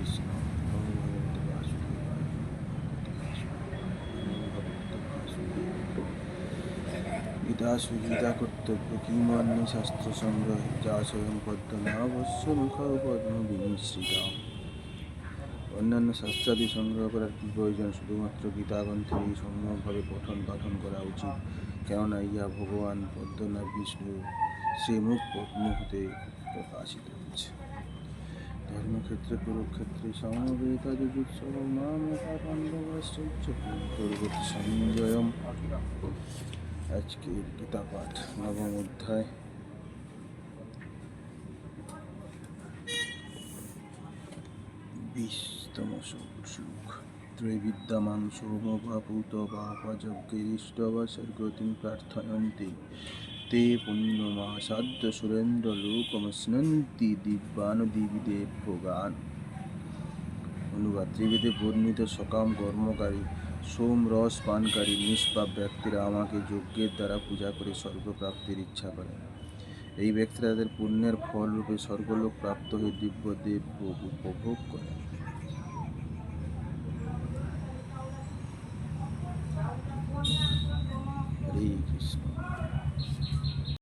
কৃষ্ণ নমো ভগবতে বাসুদেবায় নমো ভগবতে বাসুদেবায়। গীতাসু গীতা কর্তব্য কিমান্যে শাস্ত্র সংগ্রহে যা স্বয়ং পদ্মনাভস্য মুখ পদ্ম বিনিশ্রিতা। অন্যান্য শাস্ত্রাদি সংগ্রহ করার কি প্রয়োজন? শুধুমাত্র গীতা গ্রন্থেরই সম্যকভাবে পঠন পাঠন করা উচিত, কেননা ইহা ভগবান পদ্মনাভ বিষ্ণু শ্রীমুখ পদ্ম হতে প্রকাশিত হয়েছে। ধর্মক্ষেত্রে কুরুক্ষেত্রে সমবেতা যুজুৎসব মামকা পাণ্ডবাশ্চর্য পূর্ববর্তী সঞ্জয়ম। আজকের গীতা পাঠ নবম অধ্যায়, 20তম শ্লোক। ত্রৈবিদ্যমাং সোমভাপূত বাপযজ্ঞৈরিষ্টবসর্গতিং প্রার্থয়ন্তে তে পুণ্যমাসাদ্য সুরেন্দ্র লোকমশ্নন্তি দিব্যানুদিবিদেব ভোগান। অনুবাদ: ত্রিবেদে বর্ণিত সকাম কর্মকারী সোম রস পানকারী নিষ্পাপ ব্যক্তিরা আমাকে যজ্ঞের দ্বারা পূজা করে স্বর্গপ্রাপ্তির ইচ্ছা করেন। এই ব্যক্তিরা তাদের পুণ্যের ফল রূপে স্বর্গলোক প্রাপ্ত হয়ে দিব্য দেব ভোগ উপভোগ করেন।